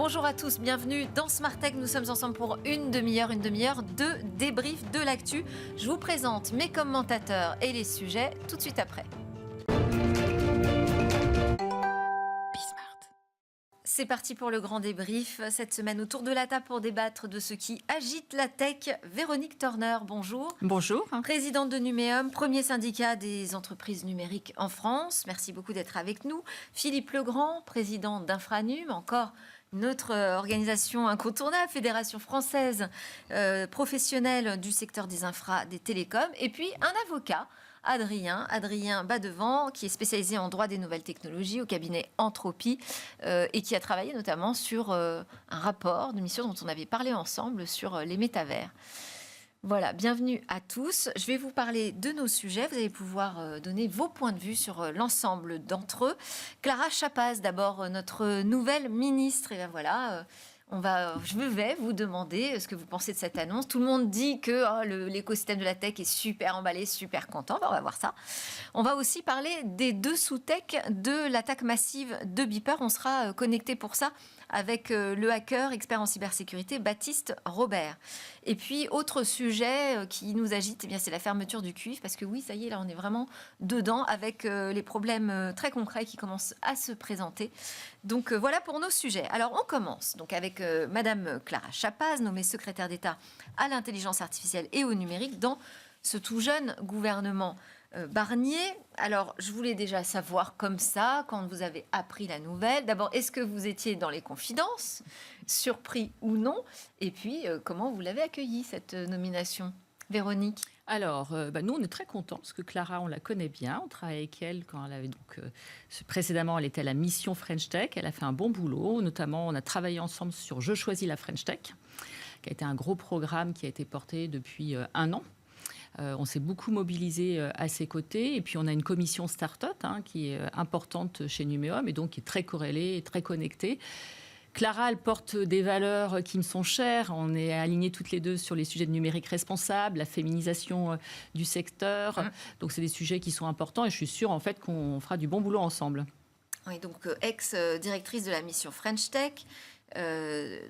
Bonjour à tous, bienvenue dans Smart Tech. Nous sommes ensemble pour une demi-heure de débrief de l'actu. Je vous présente mes commentateurs et les sujets tout de suite après. C'est parti pour le grand débrief. Cette semaine, autour de la table pour débattre de ce qui agite la tech, Véronique Turner, bonjour. Bonjour. Présidente de Numéum, premier syndicat des entreprises numériques en France. Merci beaucoup d'être avec nous. Philippe Legrand, président d'Infranum, encore notre organisation incontournable, Fédération française professionnelle du secteur des infras, des télécoms. Et puis un avocat, Adrien Badevant, qui est spécialisé en droit des nouvelles technologies au cabinet Entropie et qui a travaillé notamment sur un rapport de mission dont on avait parlé ensemble sur les métavers. Voilà, bienvenue à tous. Je vais vous parler de nos sujets. Vous allez pouvoir donner vos points de vue sur l'ensemble d'entre eux. Clara Chapaz, d'abord, notre nouvelle ministre. Et bien voilà... je vais vous demander ce que vous pensez de cette annonce. Tout le monde dit que l'écosystème de la tech est super emballé, super content. On va voir ça. On va aussi parler des dessous tech de l'attaque massive de Beeper. On sera connecté pour ça avec le hacker expert en cybersécurité Baptiste Robert. Et puis, autre sujet qui nous agite, c'est la fermeture du QIF. Parce que oui, ça y est, là, on est vraiment dedans avec les problèmes très concrets qui commencent à se présenter. Donc, voilà pour nos sujets. Alors, on commence donc avec Madame Clara Chapaz, nommée secrétaire d'État à l'intelligence artificielle et au numérique dans ce tout jeune gouvernement Barnier. Alors, je voulais déjà savoir comme ça, quand vous avez appris la nouvelle, d'abord, est-ce que vous étiez dans les confidences, surpris ou non? Et puis, comment vous l'avez accueillie, cette nomination, Véronique? Alors, nous, on est très contents parce que Clara, on la connaît bien. On travaille avec elle quand elle avait précédemment, elle était à la mission French Tech. Elle a fait un bon boulot. Notamment, on a travaillé ensemble sur Je choisis la French Tech, qui a été un gros programme qui a été porté depuis un an. On s'est beaucoup mobilisé à ses côtés. Et puis, on a une commission start-up qui est importante chez Numéum et donc qui est très corrélée et très connectée. Clara, elle porte des valeurs qui me sont chères. On est alignées toutes les deux sur les sujets de numérique responsable, la féminisation du secteur. Donc, c'est des sujets qui sont importants et je suis sûre, en fait, qu'on fera du bon boulot ensemble. Oui, donc ex-directrice de la mission French Tech.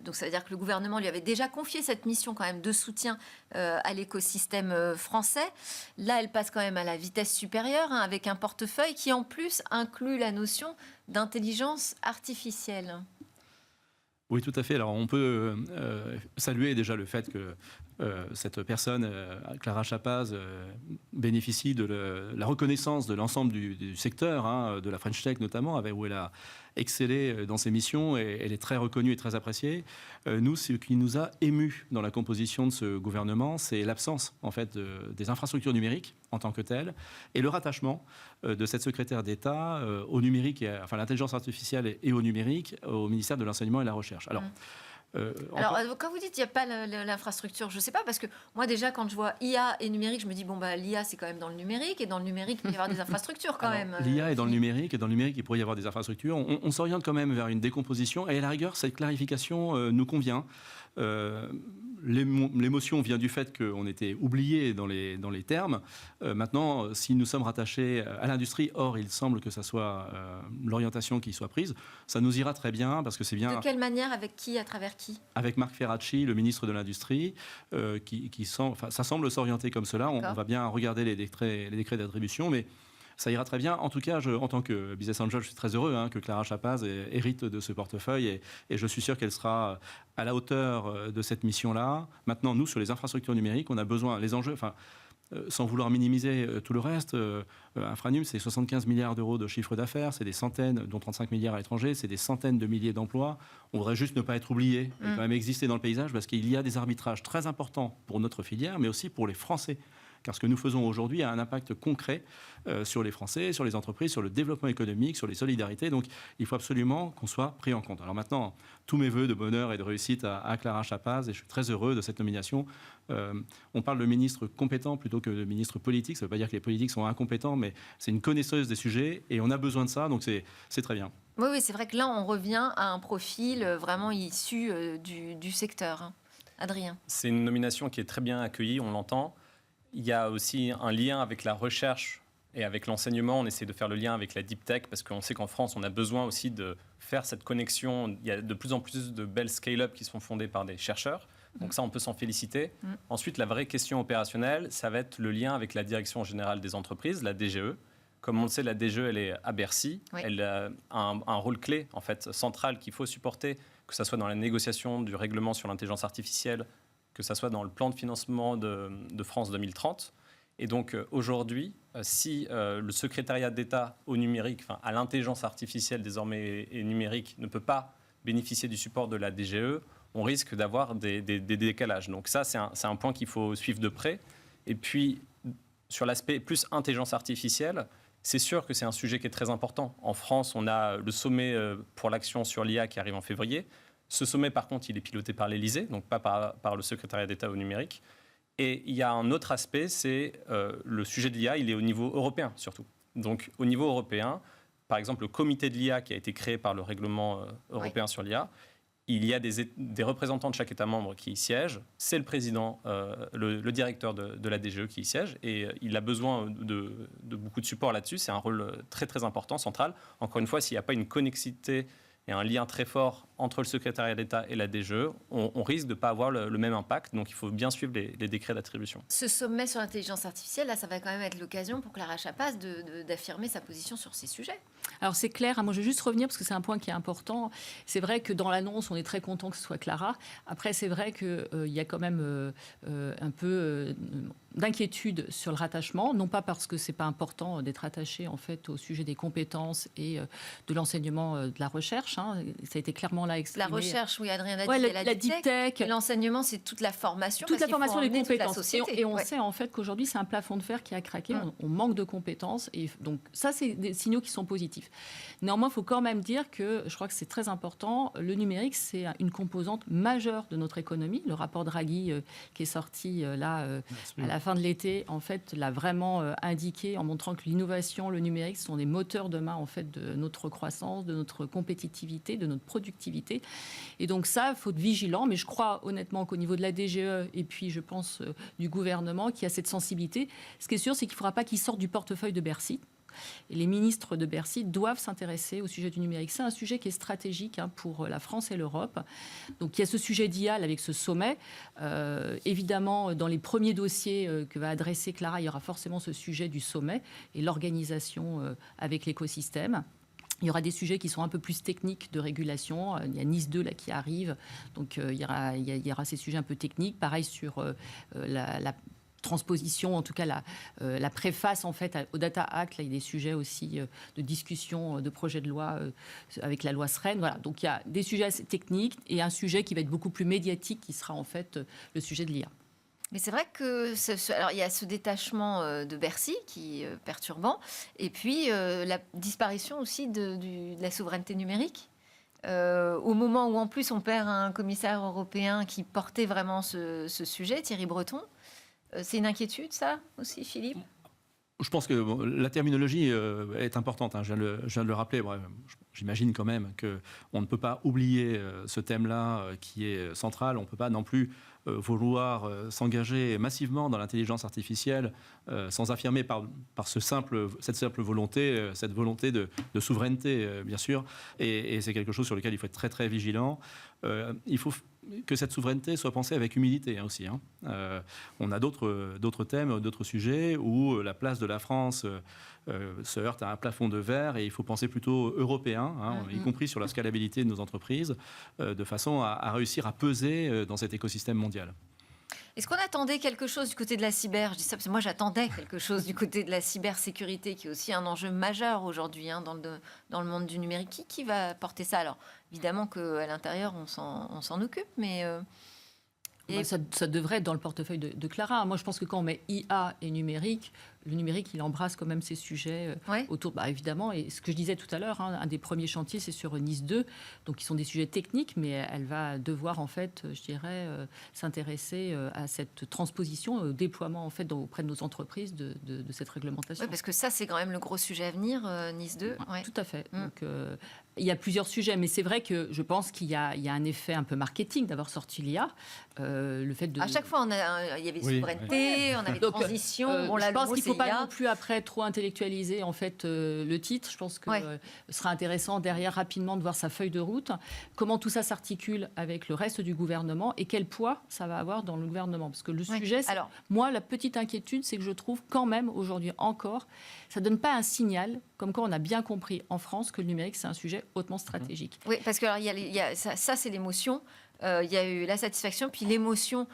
Donc ça veut dire que le gouvernement lui avait déjà confié cette mission quand même de soutien à l'écosystème français. Là, elle passe quand même à la vitesse supérieure avec un portefeuille qui en plus inclut la notion d'intelligence artificielle. Oui, tout à fait. Alors, on peut saluer déjà le fait que cette personne, Clara Chapaz, bénéficie de la reconnaissance de l'ensemble du secteur, de la French Tech notamment, où elle a excellé dans ses missions et elle est très reconnue et très appréciée. Nous, ce qui nous a émus dans la composition de ce gouvernement, c'est l'absence en fait des infrastructures numériques en tant que telles et le rattachement de cette secrétaire d'État au numérique, enfin l'intelligence artificielle et au numérique, au ministère de l'Enseignement et de la Recherche. Alors, quand vous dites qu'il n'y a pas l'infrastructure, je ne sais pas, parce que moi déjà quand je vois IA et numérique, je me dis l'IA c'est quand même dans le numérique, et dans le numérique il peut y avoir des infrastructures quand même. L'IA est dans le numérique, et dans le numérique il pourrait y avoir des infrastructures. On s'oriente quand même vers une décomposition, et à la rigueur cette clarification nous convient. L'émotion vient du fait qu'on était oublié dans les termes. Maintenant, si nous sommes rattachés à l'industrie, or il semble que ça soit l'orientation qui soit prise, ça nous ira très bien parce que c'est bien. De quelle manière, avec qui, à travers qui? Avec Marc Ferracci, le ministre de l'Industrie, ça semble s'orienter comme cela. On va bien regarder les décrets d'attribution, mais ça ira très bien. En tout cas, en tant que business angel, je suis très heureux que Clara Chapaz hérite de ce portefeuille et je suis sûr qu'elle sera à la hauteur de cette mission-là. Maintenant, nous, sur les infrastructures numériques, on a besoin, les enjeux, sans vouloir minimiser tout le reste, Infranum, c'est 75 milliards d'euros de chiffre d'affaires, c'est des centaines, dont 35 milliards à l'étranger, c'est des centaines de milliers d'emplois. On voudrait juste ne pas être oublié, et quand même exister dans le paysage, parce qu'il y a des arbitrages très importants pour notre filière, mais aussi pour les Français. Car ce que nous faisons aujourd'hui a un impact concret sur les Français, sur les entreprises, sur le développement économique, sur les solidarités. Donc, il faut absolument qu'on soit pris en compte. Alors maintenant, tous mes voeux de bonheur et de réussite à Clara Chapaz, et je suis très heureux de cette nomination. On parle de ministre compétent plutôt que de ministre politique. Ça ne veut pas dire que les politiques sont incompétents, mais c'est une connaisseuse des sujets et on a besoin de ça, donc c'est très bien. Oui, c'est vrai que là, on revient à un profil vraiment issu du secteur. Adrien. C'est une nomination qui est très bien accueillie, on l'entend. Il y a aussi un lien avec la recherche Et avec l'enseignement, on essaie de faire le lien avec la deep tech parce qu'on sait qu'en France, on a besoin aussi de faire cette connexion. Il y a de plus en plus de belles scale-up qui sont fondées par des chercheurs. Donc ça, on peut s'en féliciter. Ensuite, la vraie question opérationnelle, ça va être le lien avec la Direction générale des entreprises, la DGE. Comme on le sait, la DGE, elle est à Bercy. Oui. Elle a un rôle clé, en fait, central qu'il faut supporter, que ce soit dans la négociation du règlement sur l'intelligence artificielle, que ce soit dans le plan de financement de France 2030. Et donc aujourd'hui, si le secrétariat d'État au numérique, enfin à l'intelligence artificielle désormais et numérique, ne peut pas bénéficier du support de la DGE, on risque d'avoir des décalages. Donc ça, c'est un point qu'il faut suivre de près. Et puis, sur l'aspect plus intelligence artificielle, c'est sûr que c'est un sujet qui est très important. En France, on a le sommet pour l'action sur l'IA qui arrive en février. Ce sommet, par contre, il est piloté par l'Élysée, donc pas par le secrétariat d'État au numérique. Et il y a un autre aspect, c'est le sujet de l'IA, il est au niveau européen surtout. Donc au niveau européen, par exemple, le comité de l'IA qui a été créé par le règlement européen sur l'IA, il y a des représentants de chaque État membre qui y siègent. C'est le président, le directeur de la DGE qui y siège. Et il a besoin de beaucoup de support là-dessus. C'est un rôle très, très important, central. Encore une fois, s'il n'y a pas une connexité et un lien très fort entre le secrétariat d'État et la DGE, on risque de ne pas avoir le même impact. Donc, il faut bien suivre les décrets d'attribution. Ce sommet sur l'intelligence artificielle, là, ça va quand même être l'occasion pour Clara Chapas d'affirmer sa position sur ces sujets. Alors, c'est clair. Moi, je vais juste revenir parce que c'est un point qui est important. C'est vrai que dans l'annonce, on est très content que ce soit Clara. Après, c'est vrai qu'il y a quand même un peu d'inquiétude sur le rattachement. Non pas parce que ce n'est pas important d'être attaché, en fait, au sujet des compétences et de l'enseignement de la recherche. Hein. Ça a été clairement là exprimé. La recherche, oui, Adrien a dit, ouais, la deep tech. L'enseignement, c'est toute la formation. Toute la formation des compétences. Et on ouais. sait en fait qu'aujourd'hui, c'est un plafond de verre qui a craqué. On manque de compétences. Et donc, ça, c'est des signaux qui sont positifs. Néanmoins, il faut quand même dire que, je crois que c'est très important, le numérique, c'est une composante majeure de notre économie. Le rapport Draghi qui est sorti là à la fin de l'été, en fait, l'a vraiment indiqué en montrant que l'innovation, le numérique sont des moteurs demain, en fait, de notre croissance, de notre compétitivité, de notre productivité. Et donc ça, il faut être vigilant. Mais je crois honnêtement qu'au niveau de la DGE et puis, je pense, du gouvernement, qui a cette sensibilité, ce qui est sûr, c'est qu'il ne faudra pas qu'il sorte du portefeuille de Bercy. Et les ministres de Bercy doivent s'intéresser au sujet du numérique. C'est un sujet qui est stratégique pour la France et l'Europe. Donc il y a ce sujet d'IA avec ce sommet. Évidemment, dans les premiers dossiers que va adresser Clara, il y aura forcément ce sujet du sommet et l'organisation avec l'écosystème. Il y aura des sujets qui sont un peu plus techniques de régulation. Il y a Nice 2 là, qui arrive. Donc il y aura ces sujets un peu techniques. Pareil sur la transposition, en tout cas la préface en fait au Data Act. Là, il y a des sujets aussi de discussion de projets de loi avec la loi SREN. Voilà. Donc il y a des sujets assez techniques et un sujet qui va être beaucoup plus médiatique qui sera en fait le sujet de l'IA. Mais c'est vrai que alors il y a ce détachement de Bercy qui est perturbant et puis la disparition aussi de la souveraineté numérique. Au moment où en plus on perd un commissaire européen qui portait vraiment ce sujet, Thierry Breton. C'est une inquiétude, ça, aussi, Philippe ? Je pense que la terminologie est importante. Je viens de le rappeler. J'imagine quand même qu'on ne peut pas oublier ce thème-là qui est central. On ne peut pas non plus vouloir s'engager massivement dans l'intelligence artificielle sans affirmer par cette simple volonté, cette volonté de souveraineté, bien sûr. Et c'est quelque chose sur lequel il faut être très, très vigilant. Il faut que cette souveraineté soit pensée avec humilité aussi. On a d'autres thèmes, d'autres sujets où la place de la France se heurte à un plafond de verre et il faut penser plutôt européen, y compris sur la scalabilité de nos entreprises, de façon à réussir à peser dans cet écosystème mondial. Est-ce qu'on attendait quelque chose du côté de la cyber ? Je dis ça parce que moi j'attendais quelque chose du côté de la cybersécurité qui est aussi un enjeu majeur aujourd'hui dans le monde du numérique. Qui va porter ça ? Alors évidemment qu'à l'intérieur on s'en occupe, mais... Ça devrait être dans le portefeuille de Clara. Moi je pense que quand on met IA et numérique, le numérique, il embrasse quand même ces sujets autour, évidemment. Et ce que je disais tout à l'heure, un des premiers chantiers, c'est sur Nice 2. Donc, ils sont des sujets techniques, mais elle va devoir, en fait, je dirais, s'intéresser à cette transposition, au déploiement, en fait, auprès de nos entreprises de cette réglementation. Oui, parce que ça, c'est quand même le gros sujet à venir, Nice 2. Ouais. Tout à fait. Donc, il y a plusieurs sujets, mais c'est vrai que je pense qu'il y a un effet un peu marketing d'avoir sorti l'IA. Le fait de... À chaque fois, il y avait souveraineté, on avait transition. Je pense qu'il faut pas non plus après trop intellectualiser en fait le titre. Je pense que ce sera intéressant derrière rapidement de voir sa feuille de route, comment tout ça s'articule avec le reste du gouvernement et quel poids ça va avoir dans le gouvernement. Parce que le sujet, moi, la petite inquiétude, c'est que je trouve quand même aujourd'hui encore, ça donne pas un signal comme quoi on a bien compris en France que le numérique, c'est un sujet hautement stratégique. Oui, parce que alors, ça c'est l'émotion. Il y a eu la satisfaction, puis l'émotion,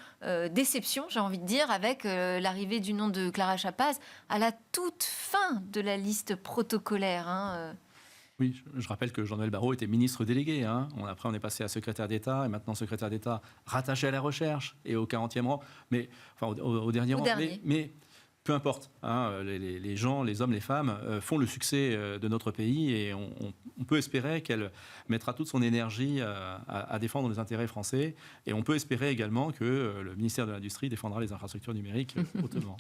déception, j'ai envie de dire, avec l'arrivée du nom de Clara Chapaz à la toute fin de la liste protocolaire. Oui, je rappelle que Jean-Noël Barrot était ministre délégué. Après, on est passé à secrétaire d'État, et maintenant secrétaire d'État rattaché à la recherche et au 40e rang, mais enfin au dernier rang. Mais peu importe, les gens, les hommes, les femmes font le succès de notre pays et on peut espérer qu'elle mettra toute son énergie à défendre les intérêts français et on peut espérer également que le ministère de l'Industrie défendra les infrastructures numériques hautement.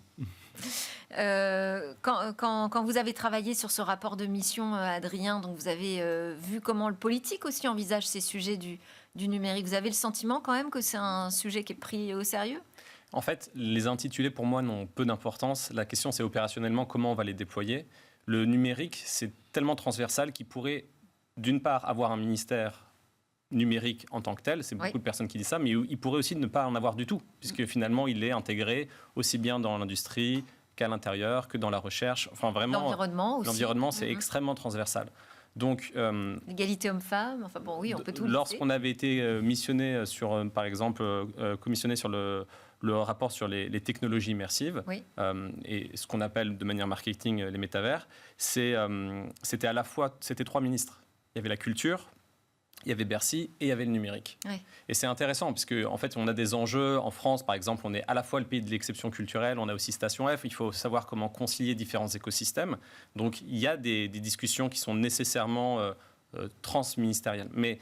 Quand vous avez travaillé sur ce rapport de mission, Adrien, donc vous avez vu comment le politique aussi envisage ces sujets du numérique. Vous avez le sentiment quand même que c'est un sujet qui est pris au sérieux ? En fait, les intitulés, pour moi, n'ont peu d'importance. La question, c'est opérationnellement comment on va les déployer. Le numérique, c'est tellement transversal qu'il pourrait, d'une part, avoir un ministère numérique en tant que tel. C'est beaucoup de personnes qui disent ça, mais il pourrait aussi ne pas en avoir du tout, puisque finalement, il est intégré aussi bien dans l'industrie qu'à l'intérieur, que dans la recherche. Enfin, vraiment, l'environnement aussi. L'environnement, c'est extrêmement transversal. Donc, l'égalité homme-femme, enfin bon, oui, on peut tout. Lorsqu'on avait été missionné sur, par exemple, commissionné sur le rapport sur les technologies immersives et ce qu'on appelle de manière marketing les métavers, c'était à la fois, c'était 3 ministres. Il y avait la culture, il y avait Bercy et il y avait le numérique. Oui. Et c'est intéressant parce qu'en fait, on a des enjeux. En France, par exemple, on est à la fois le pays de l'exception culturelle, on a aussi Station F. Il faut savoir comment concilier différents écosystèmes. Donc, il y a des discussions qui sont nécessairement transministérielles. Mais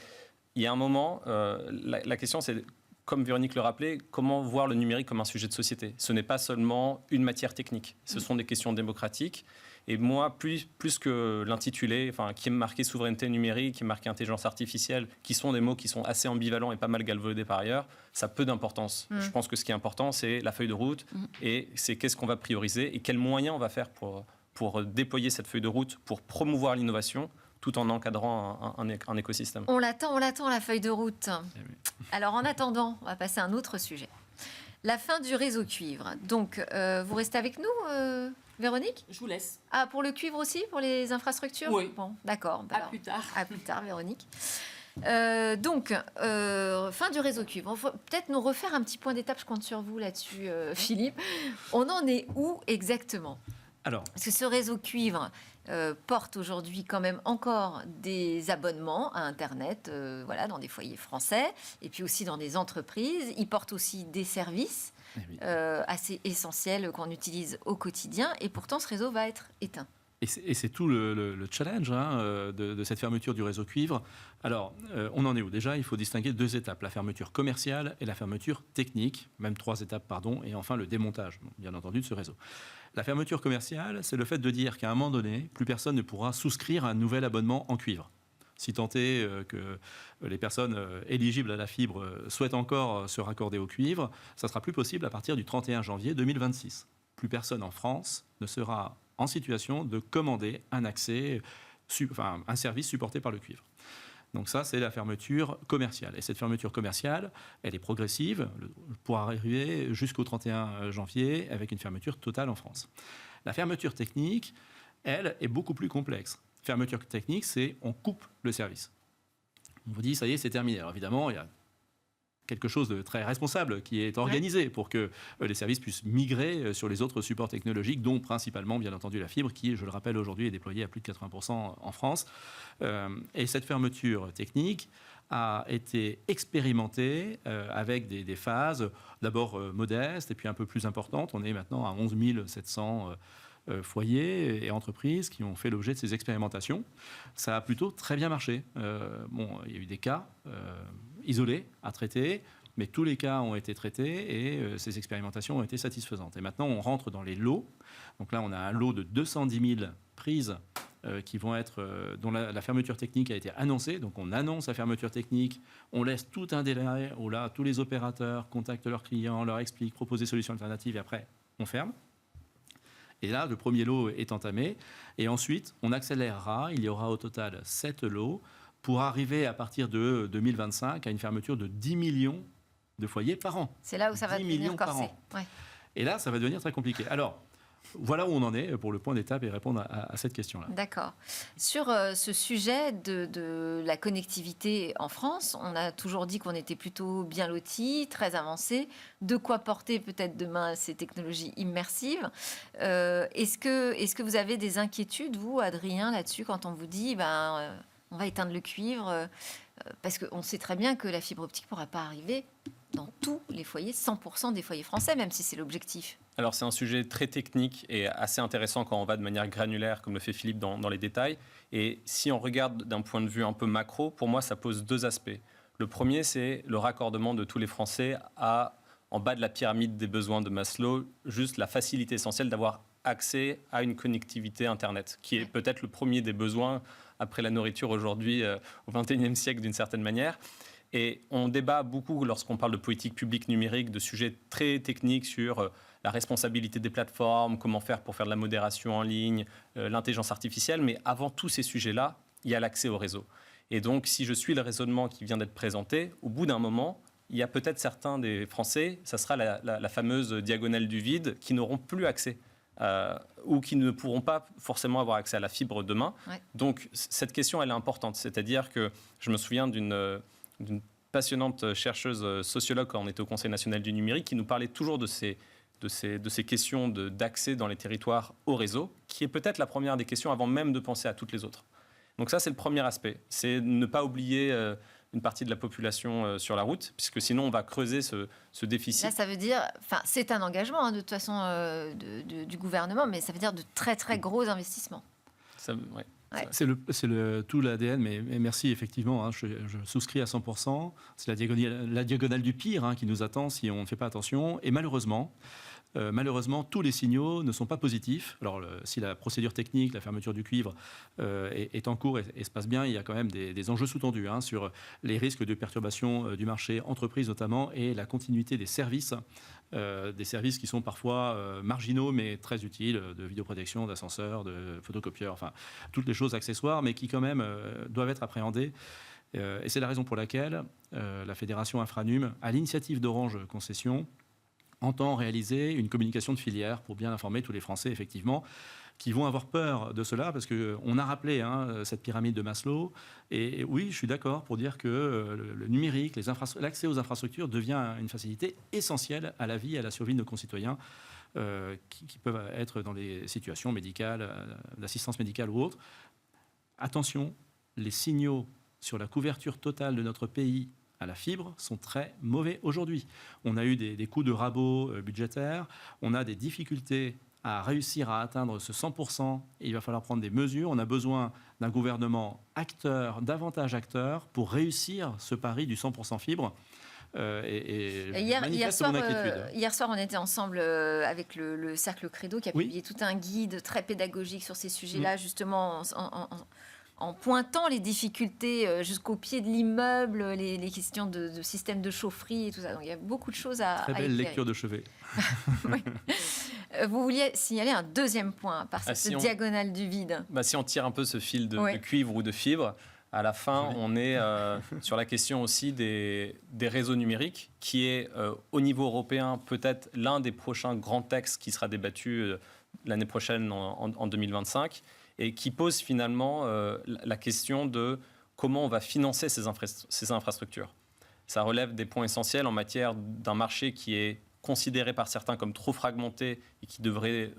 il y a un moment, la question, c'est, comme Véronique le rappelait, comment voir le numérique comme un sujet de société. Ce n'est pas seulement une matière technique. Ce sont des questions démocratiques. Et moi, plus que l'intitulé, qui est marqué souveraineté numérique, qui est marqué intelligence artificielle, qui sont des mots qui sont assez ambivalents et pas mal galvaudés par ailleurs, ça a peu d'importance. Je pense que ce qui est important, c'est la feuille de route et c'est qu'est-ce qu'on va prioriser et quels moyens on va faire pour déployer cette feuille de route, pour promouvoir l'innovation, tout en encadrant un écosystème. On l'attend, la feuille de route. Alors, en attendant, on va passer à un autre sujet. La fin du réseau cuivre. Donc, vous restez avec nous, Véronique ? Je vous laisse. Ah, pour le cuivre aussi, pour les infrastructures ? Oui. Bon, d'accord. À plus tard. À plus tard, Véronique. Donc, fin du réseau cuivre. On va peut-être nous refaire un petit point d'étape. Je compte sur vous là-dessus, Philippe. On en est où exactement ? Alors, parce que ce réseau cuivre porte aujourd'hui quand même encore des abonnements à Internet, dans des foyers français, et puis aussi dans des entreprises. Il porte aussi des services assez essentiels qu'on utilise au quotidien, et pourtant ce réseau va être éteint. Et c'est tout le challenge de cette fermeture du réseau cuivre. Alors, on en est où ? Déjà, il faut distinguer 2 étapes, la fermeture commerciale et la fermeture technique, même 3 étapes, et enfin le démontage, bien entendu, de ce réseau. La fermeture commerciale, c'est le fait de dire qu'à un moment donné, plus personne ne pourra souscrire un nouvel abonnement en cuivre. Si tant est que les personnes éligibles à la fibre souhaitent encore se raccorder au cuivre, ça sera plus possible à partir du 31 janvier 2026. Plus personne en France ne sera en situation de commander un service supporté par le cuivre. Donc ça, c'est la fermeture commerciale. Et cette fermeture commerciale, elle est progressive pour arriver jusqu'au 31 janvier avec une fermeture totale en France. La fermeture technique, elle, est beaucoup plus complexe. Fermeture technique, c'est on coupe le service. On vous dit, ça y est, c'est terminé. Alors évidemment, il y a quelque chose de très responsable qui est organisé pour que les services puissent migrer sur les autres supports technologiques, dont principalement, bien entendu, la fibre, qui, je le rappelle, aujourd'hui est déployée à plus de 80% en France. Et cette fermeture technique a été expérimentée avec des phases d'abord modestes et puis un peu plus importantes. On est maintenant à 11 700 foyers et entreprises qui ont fait l'objet de ces expérimentations. Ça a plutôt très bien marché. Il y a eu des cas isolés à traiter, mais tous les cas ont été traités et ces expérimentations ont été satisfaisantes. Et maintenant, on rentre dans les lots. Donc là, on a un lot de 210 000 prises qui vont être, dont la fermeture technique a été annoncée. Donc on annonce la fermeture technique, on laisse tout un délai où là, tous les opérateurs contactent leurs clients, leur expliquent, proposent des solutions alternatives et après, on ferme. Et là, le premier lot est entamé. Et ensuite, on accélérera. Il y aura au total 7 lots pour arriver à partir de 2025 à une fermeture de 10 millions de foyers par an. C'est là où ça va 10 devenir millions par corsé. an. Ouais. Et là, ça va devenir très compliqué. Alors, voilà où on en est pour le point d'étape et répondre à cette question-là. D'accord. Sur ce sujet de la connectivité en France, on a toujours dit qu'on était plutôt bien lotis, très avancés. De quoi porter peut-être demain ces technologies immersives. Est-ce que vous avez des inquiétudes, vous, Adrien, là-dessus, quand on vous dit on va éteindre le cuivre parce qu'on sait très bien que la fibre optique ne pourra pas arriver dans tous les foyers, 100% des foyers français, même si c'est l'objectif. Alors c'est un sujet très technique et assez intéressant quand on va de manière granulaire, comme le fait Philippe dans les détails. Et si on regarde d'un point de vue un peu macro, pour moi, ça pose 2 aspects. Le premier, c'est le raccordement de tous les Français en bas de la pyramide des besoins de Maslow, juste la facilité essentielle d'avoir accès à une connectivité Internet, qui est peut-être le premier des besoins après la nourriture aujourd'hui au XXIe siècle d'une certaine manière. Et on débat beaucoup lorsqu'on parle de politique publique numérique, de sujets très techniques sur la responsabilité des plateformes, comment faire pour faire de la modération en ligne, l'intelligence artificielle. Mais avant tous ces sujets-là, il y a l'accès au réseau. Et donc, si je suis le raisonnement qui vient d'être présenté, au bout d'un moment, il y a peut-être certains des Français, ça sera la fameuse diagonale du vide, qui n'auront plus accès. Ou qui ne pourront pas forcément avoir accès à la fibre demain. Ouais. Donc, cette question, elle est importante. C'est-à-dire que je me souviens d'une passionnante chercheuse sociologue quand on était au Conseil national du numérique qui nous parlait toujours de ces questions d'accès dans les territoires au réseau, qui est peut-être la première des questions avant même de penser à toutes les autres. Donc ça, c'est le premier aspect. C'est ne pas oublier une partie de la population sur la route, puisque sinon on va creuser ce déficit. Là, ça veut dire, c'est un engagement de toute façon du gouvernement, mais ça veut dire de très très gros investissements. Ouais. Ouais. C'est tout l'ADN, mais merci effectivement, je souscris à 100%. C'est la diagonale du pire qui nous attend si on ne fait pas attention. Et malheureusement, tous les signaux ne sont pas positifs. Alors, si la procédure technique, la fermeture du cuivre est en cours et se passe bien, il y a quand même des enjeux sous-tendus sur les risques de perturbation du marché entreprise notamment et la continuité des services qui sont parfois marginaux mais très utiles, de vidéoprotection, d'ascenseurs, de photocopieurs, enfin toutes les choses accessoires mais qui quand même doivent être appréhendées. Et c'est la raison pour laquelle la Fédération Infranum, à l'initiative d'Orange Concession, entend réaliser une communication de filière pour bien informer tous les Français, effectivement, qui vont avoir peur de cela, parce qu'on a rappelé cette pyramide de Maslow. Et oui, je suis d'accord pour dire que le numérique, l'accès aux infrastructures devient une facilité essentielle à la vie et à la survie de nos concitoyens qui peuvent être dans des situations médicales, d'assistance médicale ou autre. Attention, les signaux sur la couverture totale de notre pays à la fibre sont très mauvais aujourd'hui. On a eu des coups de rabot budgétaires, on a des difficultés à réussir à atteindre ce 100%, et il va falloir prendre des mesures. On a besoin d'un gouvernement davantage acteur, pour réussir ce pari du 100% fibre. Hier soir, on était ensemble avec le Cercle Credo qui a publié tout un guide très pédagogique sur ces sujets-là, justement en pointant les difficultés jusqu'au pied de l'immeuble, les questions de système de chaufferie et tout ça. Donc il y a beaucoup de choses à Très belle lecture de chevet. Oui. Vous vouliez signaler un deuxième point par cette diagonale du vide. Si on tire un peu ce fil de cuivre ou de fibre, à la fin, on est sur la question aussi des réseaux numériques, qui est au niveau européen peut-être l'un des prochains grands textes qui sera débattu l'année prochaine en 2025. Et qui pose finalement la question de comment on va financer ces infrastructures. Ça relève des points essentiels en matière d'un marché qui est considéré par certains comme trop fragmenté et qui devrait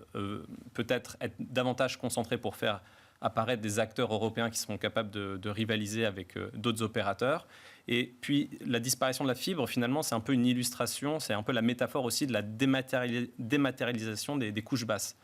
peut-être être davantage concentré pour faire apparaître des acteurs européens qui seront capables de rivaliser avec d'autres opérateurs. Et puis, la disparition de la fibre, finalement, c'est un peu une illustration, c'est un peu la métaphore aussi de la dématérialisation des couches basses.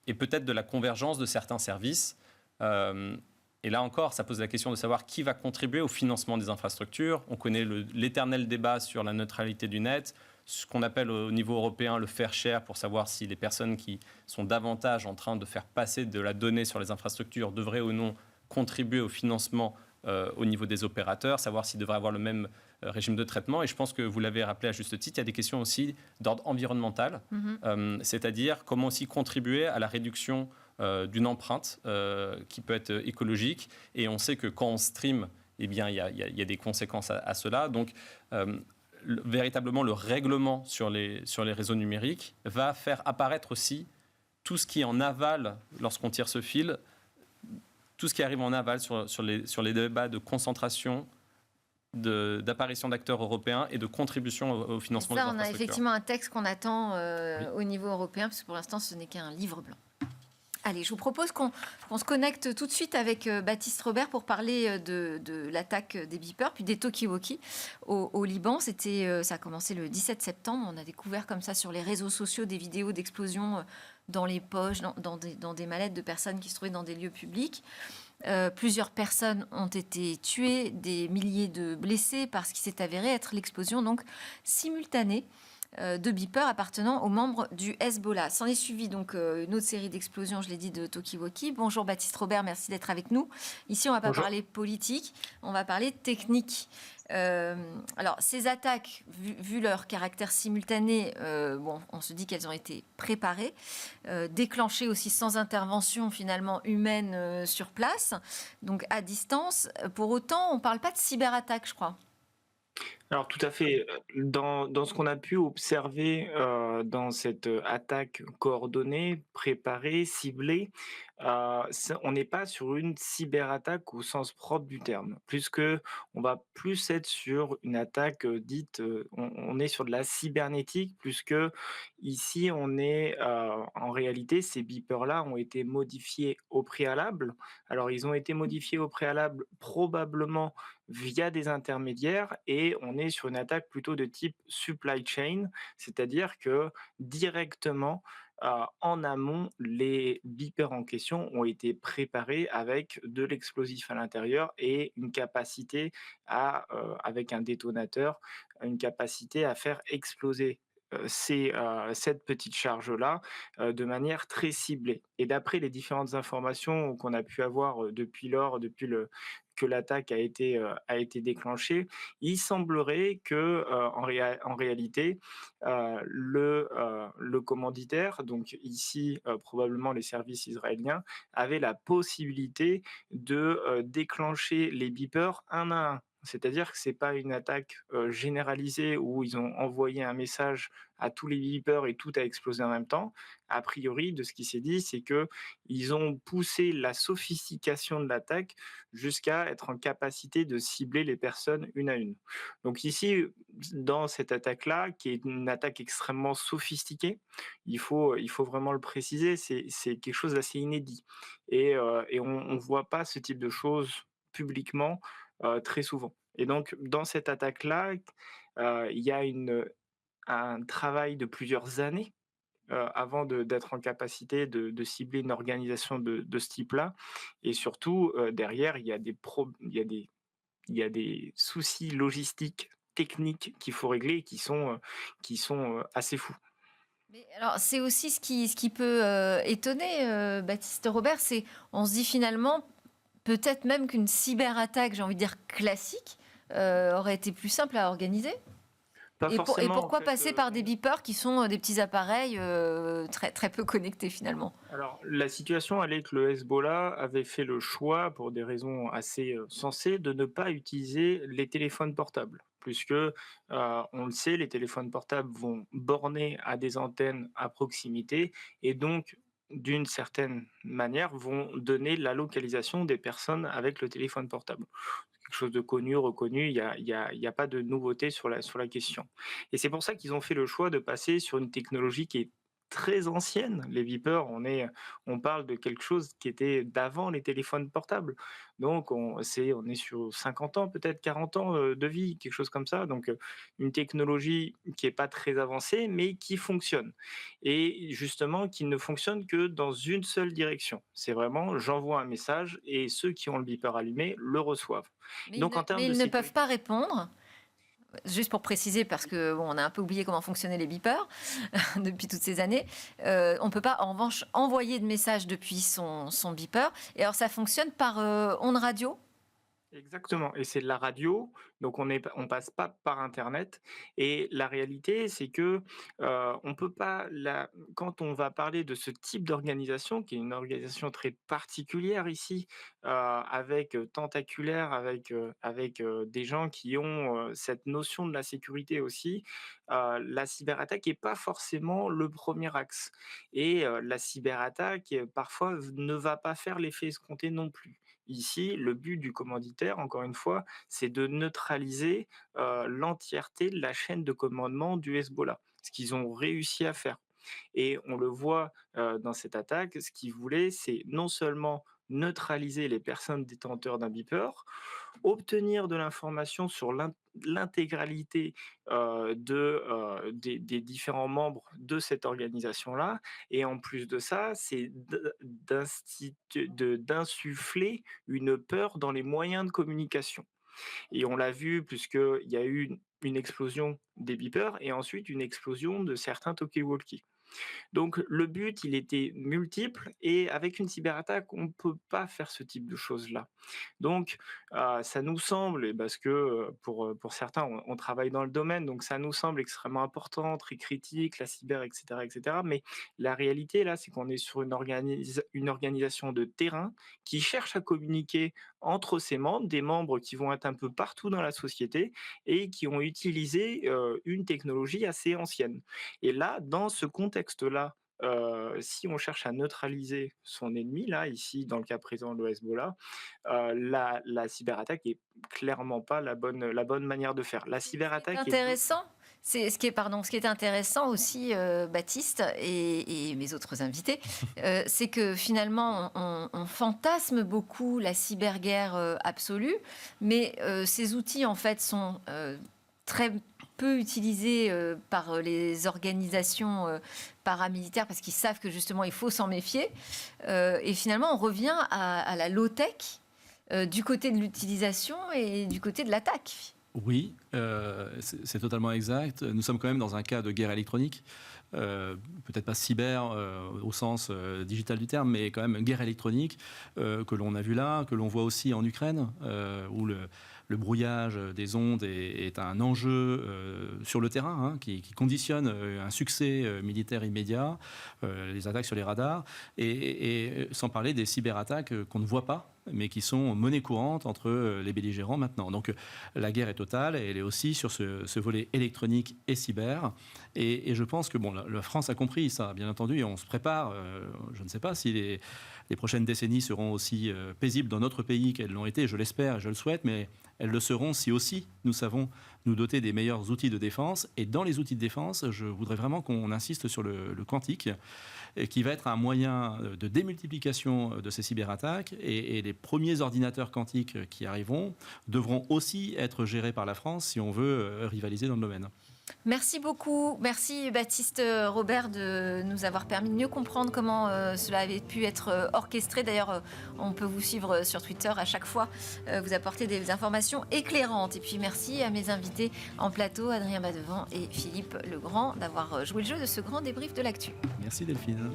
Et peut-être de la convergence de certains services. Et là encore, ça pose la question de savoir qui va contribuer au financement des infrastructures. On connaît l'éternel débat sur la neutralité du net, ce qu'on appelle au niveau européen le fair share, pour savoir si les personnes qui sont davantage en train de faire passer de la donnée sur les infrastructures devraient ou non contribuer au financement au niveau des opérateurs, savoir s'ils devraient avoir le même régime de traitement. Et je pense que vous l'avez rappelé à juste titre, il y a des questions aussi d'ordre environnemental, c'est-à-dire comment aussi contribuer à la réduction d'une empreinte qui peut être écologique. Et on sait que quand on stream, eh bien, il y a des conséquences à cela. Donc, véritablement, le règlement sur les réseaux numériques va faire apparaître aussi tout ce qui est en aval lorsqu'on tire ce fil, tout ce qui arrive en aval sur les débats de concentration, d'apparition d'acteurs européens et de contribution au financement des infrastructures. On a effectivement un texte qu'on attend au niveau européen, parce que pour l'instant, ce n'est qu'un livre blanc. Allez, je vous propose qu'on se connecte tout de suite avec Baptiste Robert pour parler de l'attaque des beepers, puis des talkie-walkie au Liban. Ça a commencé le 17 septembre. On a découvert comme ça sur les réseaux sociaux des vidéos d'explosions dans les poches, dans des mallettes de personnes qui se trouvaient dans des lieux publics. Plusieurs personnes ont été tuées, des milliers de blessés, parce qu'il s'est avéré être l'explosion donc simultanée de beepers appartenant aux membres du Hezbollah. S'en est suivi donc une autre série d'explosions, je l'ai dit, de talkie-walkie. Bonjour Baptiste Robert, merci d'être avec nous. Ici, on ne va pas parler politique, on va parler technique. Alors, ces attaques, vu leur caractère simultané, on se dit qu'elles ont été préparées, déclenchées aussi sans intervention finalement humaine sur place, donc à distance. Pour autant, on ne parle pas de cyberattaque, je crois. Alors tout à fait. Dans ce qu'on a pu observer dans cette attaque coordonnée, préparée, ciblée, on n'est pas sur une cyberattaque au sens propre du terme. On va plus être sur une attaque dite, on est sur de la cybernétique, puisque ici on est en réalité ces beepers-là ont été modifiés au préalable. Alors ils ont été modifiés au préalable probablement via des intermédiaires, et on est sur une attaque plutôt de type supply chain, c'est-à-dire que directement en amont, les beepers en question ont été préparés avec de l'explosif à l'intérieur et une capacité avec un détonateur, une capacité à faire exploser cette petite charge-là de manière très ciblée. Et d'après les différentes informations qu'on a pu avoir depuis que l'attaque a été déclenchée, il semblerait que en réalité le commanditaire, donc ici probablement les services israéliens, avait la possibilité de déclencher les beepers un à un. C'est-à-dire que ce n'est pas une attaque généralisée où ils ont envoyé un message à tous les beepers et tout a explosé en même temps. A priori, de ce qui s'est dit, c'est qu'ils ont poussé la sophistication de l'attaque jusqu'à être en capacité de cibler les personnes une à une. Donc ici, dans cette attaque-là, qui est une attaque extrêmement sophistiquée, il faut vraiment le préciser, c'est quelque chose d'assez inédit. Et on ne voit pas ce type de choses publiquement très souvent. Et donc, dans cette attaque-là, il y a un travail de plusieurs années avant d'être en capacité de cibler une organisation de ce type-là. Et surtout, derrière, il y a des soucis logistiques, techniques qu'il faut régler et qui sont assez fous. Mais alors, c'est aussi ce qui peut étonner, Baptiste Robert, on se dit finalement, peut-être même qu'une cyberattaque, j'ai envie de dire classique, aurait été plus simple à organiser. Et pourquoi passer par des beepers qui sont des petits appareils très, très peu connectés finalement? Alors, la situation, elle est que le Hezbollah avait fait le choix, pour des raisons assez sensées, de ne pas utiliser les téléphones portables. Puisque, on le sait, les téléphones portables vont borner à des antennes à proximité et donc, d'une certaine manière, vont donner la localisation des personnes avec le téléphone portable. Quelque chose de connu, reconnu, il y a pas de nouveauté sur la question. Et c'est pour ça qu'ils ont fait le choix de passer sur une technologie qui est très ancienne. Les beepers, on parle de quelque chose qui était d'avant les téléphones portables. Donc on est sur 50 ans, peut-être 40 ans de vie, quelque chose comme ça. Donc une technologie qui n'est pas très avancée, mais qui fonctionne. Et justement, qui ne fonctionne que dans une seule direction. C'est vraiment, j'envoie un message et ceux qui ont le beeper allumé le reçoivent. Mais Donc, ils ne peuvent pas répondre. Juste pour préciser, parce qu'on a un peu oublié comment fonctionnaient les beepers depuis toutes ces années, on ne peut pas en revanche envoyer de messages depuis son beeper. Et alors ça fonctionne par ondes radio. Exactement, et c'est de la radio, donc on passe pas par internet, et la réalité, c'est que, on peut pas quand on va parler de ce type d'organisation, qui est une organisation très particulière ici, avec, tentaculaire, avec des gens qui ont, cette notion de la sécurité aussi, la cyberattaque est pas forcément le premier axe, et la cyberattaque, parfois ne va pas faire l'effet escompté non plus. Ici, le but du commanditaire, encore une fois, c'est de neutraliser, l'entièreté de la chaîne de commandement du Hezbollah. Ce qu'ils ont réussi à faire, et on le voit, dans cette attaque, ce qu'ils voulaient, c'est non seulement neutraliser les personnes détenteurs d'un beeper, obtenir de l'information sur l'intégralité, des différents membres de cette organisation-là, et en plus de ça, c'est d'insuffler une peur dans les moyens de communication, et on l'a vu puisqu'il y a eu une explosion des beepers et ensuite une explosion de certains talkie-walkie. Donc le but, il était multiple, et avec une cyberattaque, on ne peut pas faire ce type de choses-là. Donc ça nous semble, et parce que, pour certains, on travaille dans le domaine, donc ça nous semble extrêmement important, très critique, la cyber, et cetera. Mais la réalité, là, c'est qu'on est sur une organisation de terrain qui cherche à communiquer entre ses membres, des membres qui vont être un peu partout dans la société et qui ont utilisé, une technologie assez ancienne. Et là, dans ce contexte-là, si on cherche à neutraliser son ennemi, là, ici, dans le cas présent, le Hezbollah, la cyberattaque est clairement pas la bonne manière de faire. La Ce qui est cyberattaque est intéressant, ce qui est intéressant aussi, Baptiste et mes autres invités, c'est que finalement, on fantasme beaucoup la cyberguerre absolue, mais ces outils, en fait, sont très peu utilisés par les organisations paramilitaires parce qu'ils savent que justement, il faut s'en méfier. Et finalement, on revient à la low-tech du côté de l'utilisation et du côté de l'attaque. Oui, c'est totalement exact. Nous sommes quand même dans un cas de guerre électronique. Peut-être pas cyber au sens digital du terme, mais quand même une guerre électronique que l'on a vu là, que l'on voit aussi en Ukraine, où le brouillage des ondes est un enjeu sur le terrain, hein, qui conditionne un succès militaire immédiat, les attaques sur les radars, et sans parler des cyberattaques qu'on ne voit pas, mais qui sont monnaie courante entre les belligérants maintenant. Donc la guerre est totale, et elle est aussi sur ce volet électronique et cyber. Et je pense que la France a compris ça, bien entendu, et on se prépare. Je ne sais pas si les prochaines décennies seront aussi paisibles dans notre pays qu'elles l'ont été, je l'espère et je le souhaite, mais elles le seront si aussi nous savons nous doter des meilleurs outils de défense. Et dans les outils de défense, je voudrais vraiment qu'on insiste sur le quantique, qui va être un moyen de démultiplication de ces cyberattaques. Et les premiers ordinateurs quantiques qui arriveront devront aussi être gérés par la France si on veut rivaliser dans le domaine. Merci beaucoup. Merci Baptiste Robert de nous avoir permis de mieux comprendre comment cela avait pu être orchestré. D'ailleurs, on peut vous suivre sur Twitter à chaque fois. Vous apportez des informations éclairantes. Et puis merci à mes invités en plateau, Adrien Badevant et Philippe Legrand, d'avoir joué le jeu de ce grand débrief de l'actu. Merci Delphine.